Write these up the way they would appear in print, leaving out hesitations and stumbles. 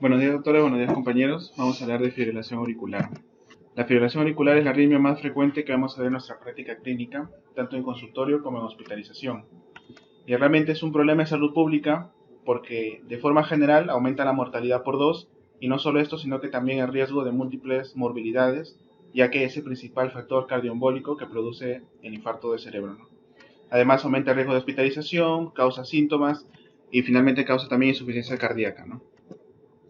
Buenos días, doctora. Buenos días, compañeros. Vamos a hablar de fibrilación auricular. La fibrilación auricular es la arritmia más frecuente que vamos a ver en nuestra práctica clínica, tanto en consultorio como en hospitalización. Y realmente es un problema de salud pública porque, de forma general, aumenta la mortalidad por 2, y no solo esto, sino que también el riesgo de múltiples morbilidades, ya que es el principal factor cardioembólico que produce el infarto del cerebro, ¿no? Además, aumenta el riesgo de hospitalización, causa síntomas y finalmente causa también insuficiencia cardíaca, ¿no?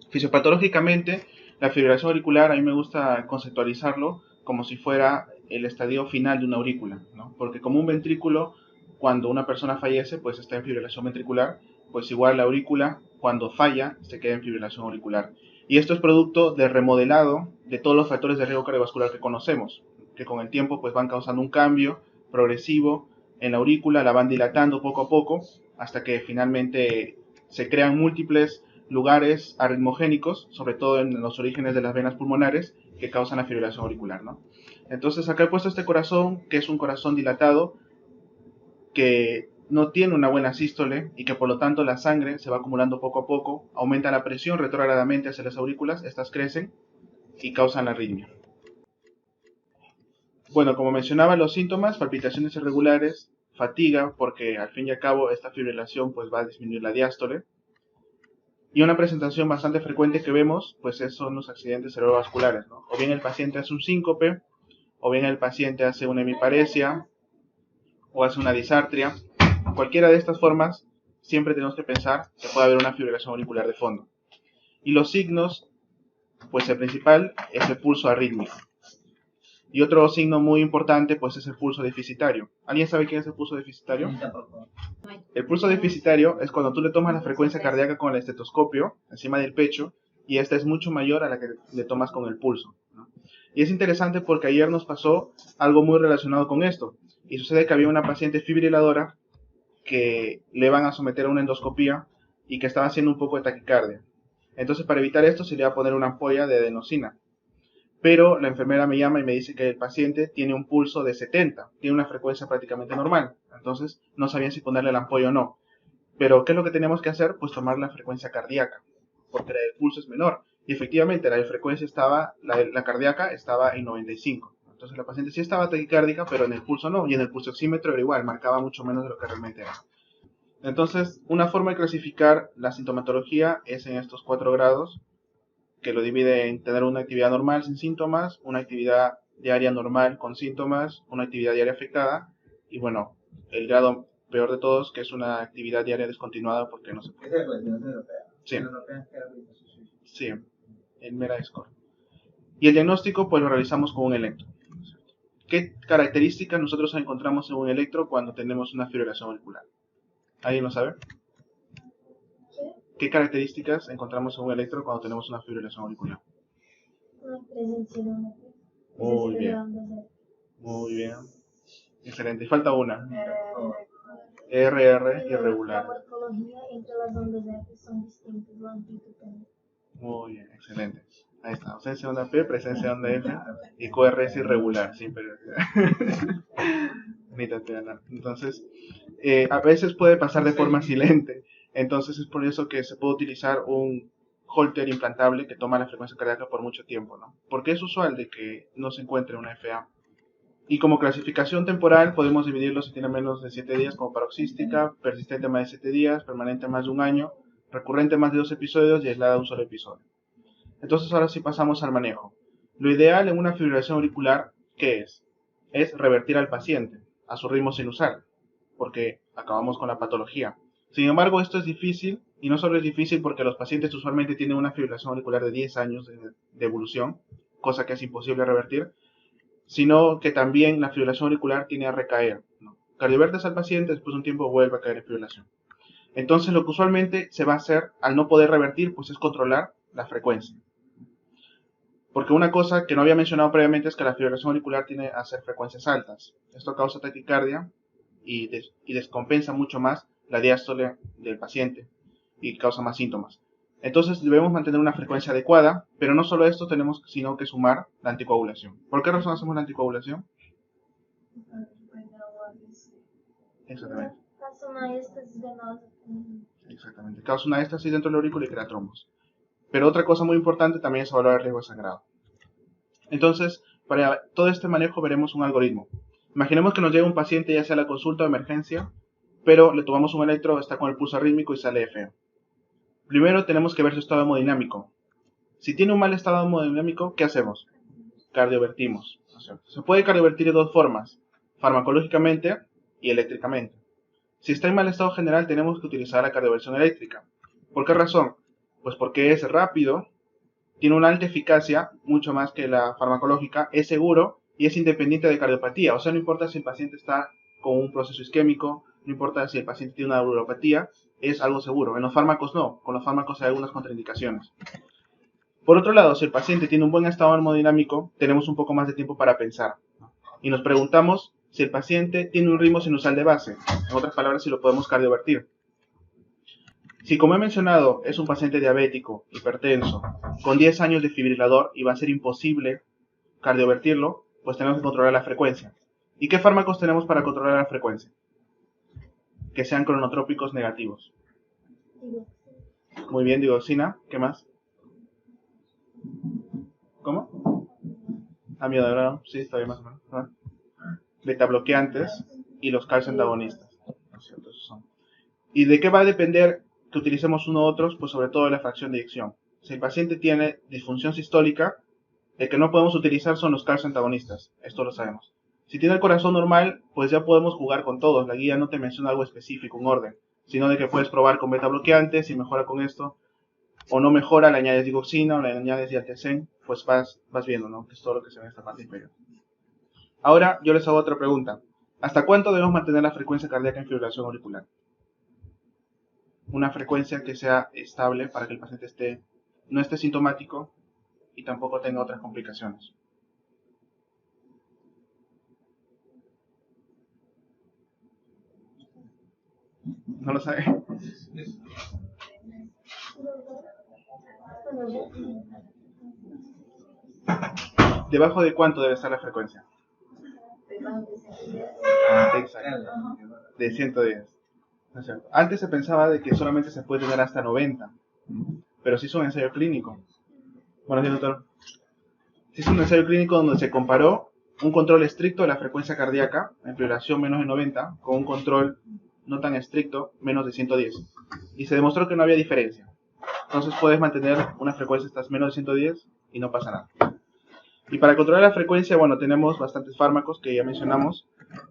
Fisiopatológicamente, la fibrilación auricular a mí me gusta conceptualizarlo como si fuera el estadio final de una aurícula, ¿no? Porque como un ventrículo, cuando una persona fallece, pues está en fibrilación ventricular, pues igual la aurícula, cuando falla, se queda en fibrilación auricular. Y esto es producto del remodelado de todos los factores de riesgo cardiovascular que conocemos, que con el tiempo pues van causando un cambio progresivo en la aurícula, la van dilatando poco a poco, hasta que finalmente se crean múltiples lugares arritmogénicos, sobre todo en los orígenes de las venas pulmonares, que causan la fibrilación auricular, ¿no? Entonces acá he puesto este corazón, que es un corazón dilatado, que no tiene una buena sístole y que por lo tanto la sangre se va acumulando poco a poco, aumenta la presión retrógradamente hacia las aurículas, estas crecen y causan la arritmia. Bueno, como mencionaba, los síntomas: palpitaciones irregulares, fatiga, porque al fin y al cabo esta fibrilación pues va a disminuir la diástole. Y una presentación bastante frecuente que vemos, pues son los accidentes cerebrovasculares, ¿no? O bien el paciente hace un síncope, o bien el paciente hace una hemiparesia, o hace una disartria. Cualquiera de estas formas, siempre tenemos que pensar que puede haber una fibrilación auricular de fondo. Y los signos, pues el principal es el pulso arrítmico. Y otro signo muy importante, pues es el pulso deficitario. ¿Alguien sabe qué es el pulso deficitario? El pulso deficitario es cuando tú le tomas la frecuencia cardíaca con el estetoscopio encima del pecho y esta es mucho mayor a la que le tomas con el pulso, ¿no? Y es interesante porque ayer nos pasó algo muy relacionado con esto. Y sucede que había una paciente fibriladora que le van a someter a una endoscopía y que estaba haciendo un poco de taquicardia. Entonces, para evitar esto, se le va a poner una ampolla de adenosina. Pero la enfermera me llama y me dice que el paciente tiene un pulso de 70, tiene una frecuencia prácticamente normal. Entonces no sabían si ponerle la ampolla o no. Pero ¿qué es lo que tenemos que hacer? Pues tomar la frecuencia cardíaca, porque el pulso es menor. Y efectivamente la frecuencia estaba, la cardíaca estaba en 95. Entonces la paciente sí estaba taquicárdica, pero en el pulso no. Y en el pulso oxímetro era igual, marcaba mucho menos de lo que realmente era. Entonces, una forma de clasificar la sintomatología es en estos 4 grados, que lo divide en tener una actividad normal sin síntomas, una actividad diaria normal con síntomas, una actividad diaria afectada, y bueno, el grado peor de todos, que es una actividad diaria descontinuada porque no se puede. Esa es la cuestión europea. Sí, La europea sí, el MERA score. Y el diagnóstico pues lo realizamos con un electro. ¿Qué características nosotros encontramos en un electro cuando tenemos una fibrilación auricular? ¿Alguien lo sabe? ¿Qué características encontramos en un electro cuando tenemos una fibrilación auricular? Muy bien, muy bien. Excelente. Y falta una. RR irregular. Muy bien, excelente. Ahí está. Ausencia de onda P, presencia de onda F y QRS irregular. Sí, pero... Entonces, a veces puede pasar de forma silente. Entonces es por eso que se puede utilizar un holter implantable que toma la frecuencia cardíaca por mucho tiempo, ¿no? Porque es usual de que no se encuentre una FA. Y como clasificación temporal podemos dividirlo si tiene menos de 7 días como paroxística, persistente más de 7 días, permanente más de un año, recurrente más de 2 episodios y aislada un solo episodio. Entonces ahora sí pasamos al manejo. Lo ideal en una fibrilación auricular, ¿qué es? Es revertir al paciente a su ritmo sinusal, porque acabamos con la patología. Sin embargo, esto es difícil, y no solo es difícil porque los pacientes usualmente tienen una fibrilación auricular de 10 años de evolución, cosa que es imposible revertir, sino que también la fibrilación auricular tiene a recaer, ¿no? Cardiovertes al paciente, después de un tiempo vuelve a caer en fibrilación. Entonces lo que usualmente se va a hacer al no poder revertir, pues es controlar la frecuencia. Porque una cosa que no había mencionado previamente es que la fibrilación auricular tiene a ser frecuencias altas. Esto causa taquicardia y descompensa mucho más la diástole del paciente y causa más síntomas. Entonces debemos mantener una frecuencia adecuada, pero no solo esto tenemos sino que sumar la anticoagulación. ¿Por qué razón hacemos la anticoagulación? Exactamente. Exactamente. Causa una éstasis dentro del aurículo y crea trombos. Pero otra cosa muy importante también es evaluar el riesgo de sangrado. Entonces, para todo este manejo veremos un algoritmo. Imaginemos que nos llega un paciente ya sea a la consulta o emergencia, pero le tomamos un electro, está con el pulso arrítmico y sale feo. Primero tenemos que ver su estado hemodinámico. Si tiene un mal estado hemodinámico, ¿qué hacemos? Cardiovertimos. Se puede cardiovertir de dos formas, farmacológicamente y eléctricamente. Si está en mal estado general, tenemos que utilizar la cardioversión eléctrica. ¿Por qué razón? Pues porque es rápido, tiene una alta eficacia, mucho más que la farmacológica, es seguro y es independiente de cardiopatía. O sea, no importa si el paciente está con un proceso isquémico, no importa si el paciente tiene una valvulopatía, es algo seguro. En los fármacos no, con los fármacos hay algunas contraindicaciones. Por otro lado, si el paciente tiene un buen estado hemodinámico, tenemos un poco más de tiempo para pensar. Y nos preguntamos si el paciente tiene un ritmo sinusal de base. En otras palabras, si lo podemos cardiovertir. Si, como he mencionado, es un paciente diabético, hipertenso, con 10 años de fibrilador y va a ser imposible cardiovertirlo, pues tenemos que controlar la frecuencia. ¿Y qué fármacos tenemos para controlar la frecuencia? Que sean cronotrópicos negativos. Muy bien, digoxina. ¿Qué más? ¿Cómo? Amiodarona, sí, está bien más o menos. ¿No? Beta bloqueantes y los calcio antagonistas. ¿No es cierto? Esos son. ¿Y de qué va a depender que utilicemos uno u otros? Pues sobre todo de la fracción de eyección. Si el paciente tiene disfunción sistólica, el que no podemos utilizar son los calcio antagonistas. Esto lo sabemos. Si tiene el corazón normal, pues ya podemos jugar con todos. La guía no te menciona algo específico, un orden, sino de que puedes probar con beta bloqueantes y mejora con esto. O no mejora, le añades digoxina o le añades dialtecen, pues vas viendo, ¿no? Que es todo lo que se ve en esta parte inferior. Ahora yo les hago otra pregunta. ¿Hasta cuánto debemos mantener la frecuencia cardíaca en fibrilación auricular? Una frecuencia que sea estable para que el paciente no esté sintomático y tampoco tenga otras complicaciones. ¿No lo sabe? ¿Debajo de cuánto debe estar la frecuencia? Exacto. De 110. ¿No es cierto? Antes se pensaba de que solamente se puede tener hasta 90, pero se hizo un ensayo clínico. Buenos días, doctor. Se hizo un ensayo clínico donde se comparó un control estricto de la frecuencia cardíaca en fibrilación menos de 90 con un control no tan estricto, menos de 110. Y se demostró que no había diferencia. Entonces puedes mantener una frecuencia hasta menos de 110 y no pasa nada. Y para controlar la frecuencia, bueno, tenemos bastantes fármacos que ya mencionamos.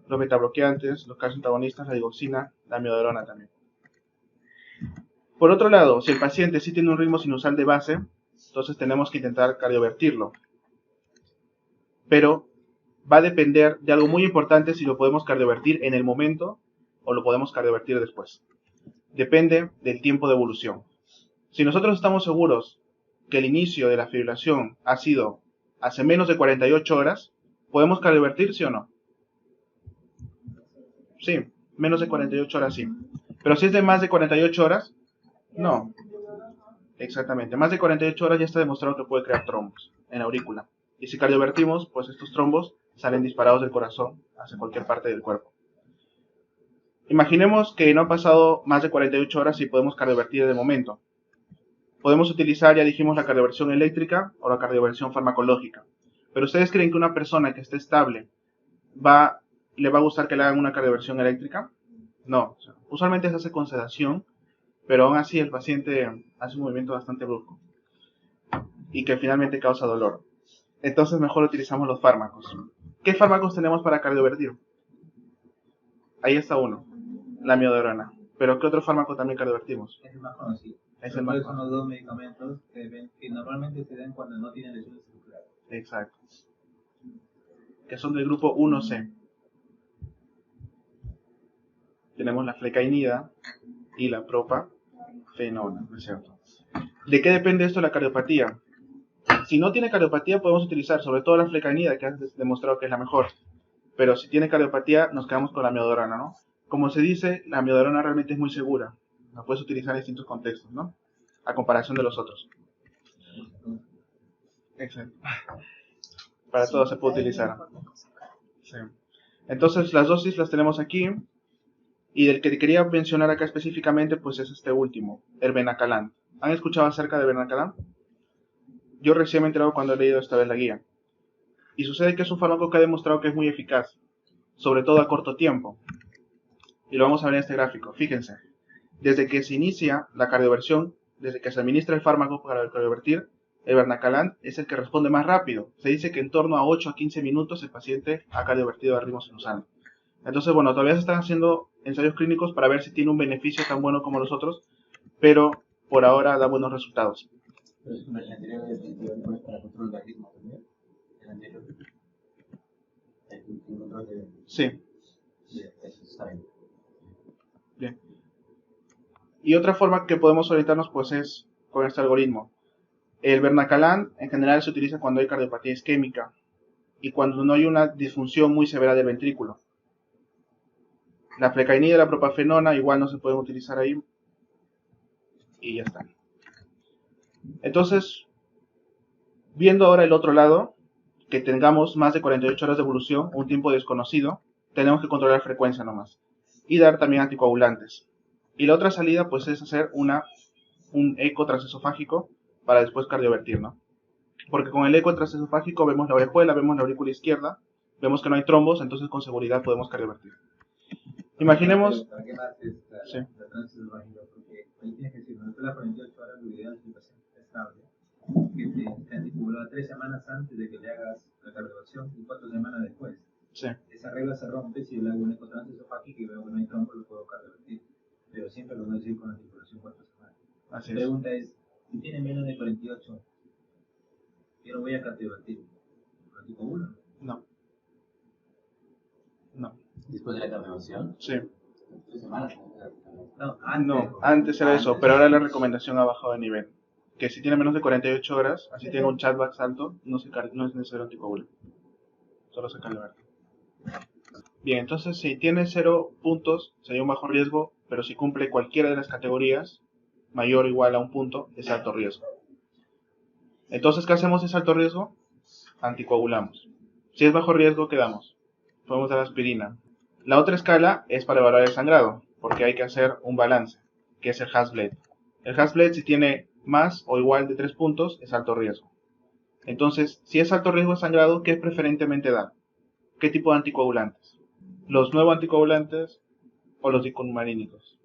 Los betabloqueantes, los calcio antagonistas, la digoxina, la amiodarona también. Por otro lado, si el paciente sí tiene un ritmo sinusal de base, entonces tenemos que intentar cardiovertirlo. Pero va a depender de algo muy importante si lo podemos cardiovertir en el momento o lo podemos cardiovertir después. Depende del tiempo de evolución. Si nosotros estamos seguros que el inicio de la fibrilación ha sido hace menos de 48 horas, ¿podemos cardiovertir, sí o no? Sí, menos de 48 horas sí. Pero si es de más de 48 horas, no. Exactamente, más de 48 horas ya está demostrado que puede crear trombos en la aurícula. Y si cardiovertimos, pues estos trombos salen disparados del corazón hacia cualquier parte del cuerpo. Imaginemos que no ha pasado más de 48 horas y podemos cardiovertir de momento. Podemos utilizar, ya dijimos, la cardioversión eléctrica o la cardioversión farmacológica. Pero ¿ustedes creen que una persona que esté estable le va a gustar que le hagan una cardioversión eléctrica? No. Usualmente se hace con sedación, pero aún así el paciente hace un movimiento bastante brusco y que finalmente causa dolor. Entonces mejor utilizamos los fármacos. ¿Qué fármacos tenemos para cardiovertir? Ahí está uno, la amiodarona. ¿Pero qué otro fármaco también cardiovertimos? Es el más conocido. Es el más son los dos medicamentos que normalmente se dan cuando no tienen lesiones circulares. Exacto. Que son del grupo 1C. Tenemos la flecainida y la propafenona, ¿no es cierto? ¿De qué depende esto de la cardiopatía? Si no tiene cardiopatía podemos utilizar sobre todo la flecainida, que has demostrado que es la mejor. Pero si tiene cardiopatía nos quedamos con la amiodarona, ¿no? Como se dice, la amiodarona realmente es muy segura. La puedes utilizar en distintos contextos, ¿no? A comparación de los otros. Exacto. Para todo se puede utilizar. Sí. Entonces las dosis las tenemos aquí. Y del que quería mencionar acá específicamente, pues es este último, el Benacalan. ¿Han escuchado acerca de Benacalan? Yo recién me he enterado cuando he leído esta vez la guía. Y sucede que es un fármaco que ha demostrado que es muy eficaz, sobre todo a corto tiempo. Y lo vamos a ver en este gráfico. Fíjense, desde que se inicia la cardioversión, desde que se administra el fármaco para cardiovertir, el Bernacalan es el que responde más rápido. Se dice que en torno a 8 a 15 minutos el paciente ha cardiovertido al ritmo sinusal. Entonces, bueno, todavía se están haciendo ensayos clínicos para ver si tiene un beneficio tan bueno como los otros, pero por ahora da buenos resultados. Pero el anterior no es para control de ritmo también. El anterior. El control de. Sí. Eso está bien. Bien. Y otra forma que podemos orientarnos pues es con este algoritmo. El Bernacalan en general se utiliza cuando hay cardiopatía isquémica y cuando no hay una disfunción muy severa del ventrículo. La flecainida y la propafenona igual no se pueden utilizar ahí y ya está. Entonces, viendo ahora el otro lado, que tengamos más de 48 horas de evolución, un tiempo desconocido, tenemos que controlar frecuencia nomás y dar también anticoagulantes. Y la otra salida pues es hacer un eco transesofágico para después cardiovertir, ¿no? Porque con el eco transesofágico vemos la orejuela, vemos la aurícula izquierda, vemos que no hay trombos, entonces con seguridad podemos cardiovertir. Imaginemos... ¿Para qué más es la transesofágica? Porque ahí tienes que decir, no es las 48 horas de ideal si el paciente está estable, que te anticoagulado 3 semanas antes de que le hagas la cardioversión y 4 semanas después. Sí. Esa regla se rompe si yo le hago un eco transesofágico y veo que no hay trombo, lo puedo cardiovertir. Pero siempre lo voy a decir con anticoagulación 4 semanas. Así La pregunta es, si tiene menos de 48, yo no voy a cardiovertir. ¿Lo anticoagulo? No. No. Después de la cardioversión. Sí. 3 semanas. No, antes. No, antes era eso, pero ahora la recomendación ha bajado de nivel. Que si tiene menos de 48 horas, así tenga un chatback alto, no es necesario anticoagular. Solo se cardiovertir. Bien, entonces si tiene 0 puntos, sería un bajo riesgo, pero si cumple cualquiera de las categorías, mayor o igual a un punto, es alto riesgo. Entonces, ¿qué hacemos si es alto riesgo? Anticoagulamos. Si es bajo riesgo, ¿qué damos? Podemos dar aspirina. La otra escala es para evaluar el sangrado, porque hay que hacer un balance, que es el Hasbled. El Hasbled, si tiene más o igual de 3 puntos, es alto riesgo. Entonces, si es alto riesgo de sangrado, ¿qué preferentemente dar? ¿Qué tipo de anticoagulantes? ¿Los nuevos anticoagulantes o los dicumarínicos?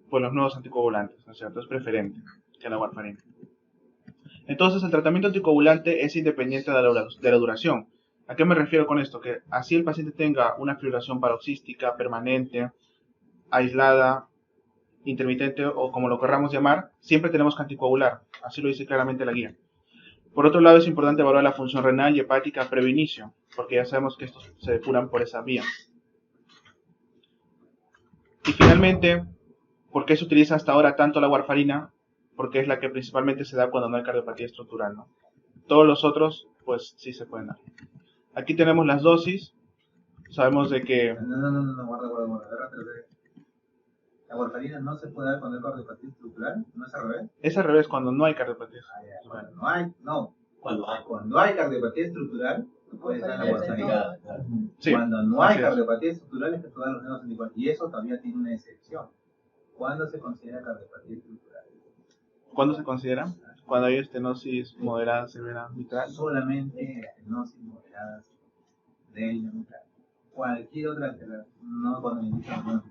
Pues los nuevos anticoagulantes, ¿no es cierto? Es preferente que la warfarina. Entonces, el tratamiento anticoagulante es independiente de la duración. ¿A qué me refiero con esto? Que así el paciente tenga una fibrilación paroxística permanente, aislada, intermitente o como lo querramos llamar, siempre tenemos que anticoagular. Así lo dice claramente la guía. Por otro lado, es importante evaluar la función renal y hepática previo inicio, porque ya sabemos que estos se depuran por esa vía. Y finalmente, ¿por qué se utiliza hasta ahora tanto la warfarina? Porque es la que principalmente se da cuando no hay cardiopatía estructural, ¿no? Todos los otros, pues sí se pueden dar. Aquí tenemos las dosis. Sabemos de que... No, guarda. ¿La warfarina no se puede dar cuando hay cardiopatía estructural? ¿No es al revés? Es al revés, cuando no hay cardiopatía. Cuando hay cardiopatía estructural, no puedes dar la warfarina. Sí, Cuando no hay cardiopatía estructural es que tú das los nuevos anticuerpos. Y eso todavía tiene una excepción. ¿Cuándo se considera cardiopatía estructural? ¿Cuándo se considera? Cuando hay estenosis moderada, severa, mitral. Solamente estenosis moderada del mitral. Cualquier otra no cuando me indican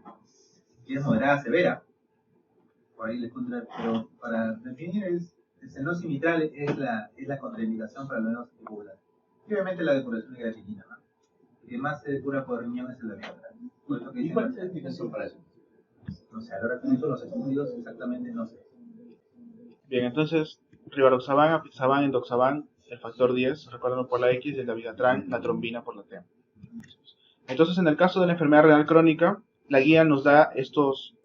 si es moderada severa, por ahí les contra, pero para definir estenosis mitral es la contraindicación para los nuevos anticoagulantes. Y obviamente la depuración de creatinina, ¿no? El que más se depura por riñón es el de mitral. ¿Y cuál es la explicación para eso? No sé, ahora con eso los estudios exactamente no sé. Bien, entonces, rivaroxaban, apixaban, endoxaban, el factor 10, recuerden por la X, y el dabigatran, la trombina por la T. Entonces, en el caso de la enfermedad renal crónica, la guía nos da estos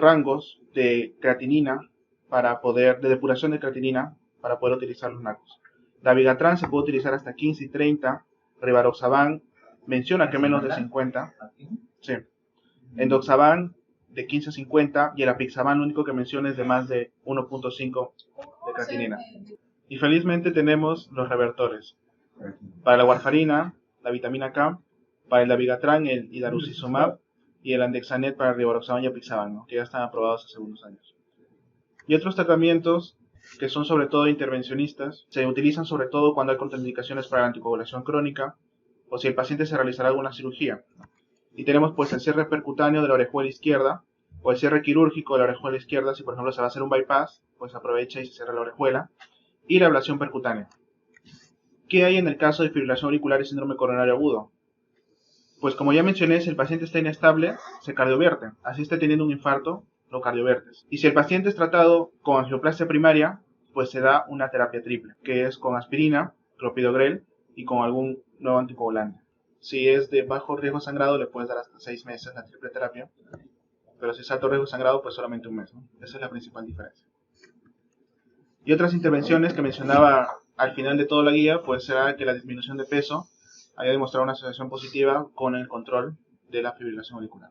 rangos de creatinina de depuración de creatinina para poder utilizar los NACOS. Dabigatran se puede utilizar hasta 15 y 30, rivaroxaban menciona que menos de 50, sí. Endoxaban de 15 a 50 y el apixaban lo único que menciona es de más de 1.5 de creatinina. Y felizmente tenemos los revertores. Para la warfarina, la vitamina K, para el dabigatran, el idarucizumab y el andexanet para el rivaroxaban y apixaban, ¿no? Que ya están aprobados hace unos años. Y otros tratamientos que son sobre todo intervencionistas. Se utilizan sobre todo cuando hay contraindicaciones para la anticoagulación crónica o si el paciente se realizará alguna cirugía. Y tenemos pues el cierre percutáneo de la orejuela izquierda o el cierre quirúrgico de la orejuela izquierda. Si por ejemplo se va a hacer un bypass, pues aprovecha y se cierra la orejuela. Y la ablación percutánea. ¿Qué hay en el caso de fibrilación auricular y síndrome coronario agudo? Pues como ya mencioné, si el paciente está inestable, se cardiovierte. Así está teniendo un infarto, lo cardiovertes. Y si el paciente es tratado con angioplastia primaria, pues se da una terapia triple, que es con aspirina, clopidogrel y con algún nuevo anticoagulante. Si es de bajo riesgo de sangrado, le puedes dar hasta 6 meses la triple terapia. Pero si es alto riesgo de sangrado, pues solamente un mes, ¿no? Esa es la principal diferencia. Y otras intervenciones que mencionaba al final de toda la guía, pues será que la disminución de peso haya demostrado una asociación positiva con el control de la fibrilación auricular.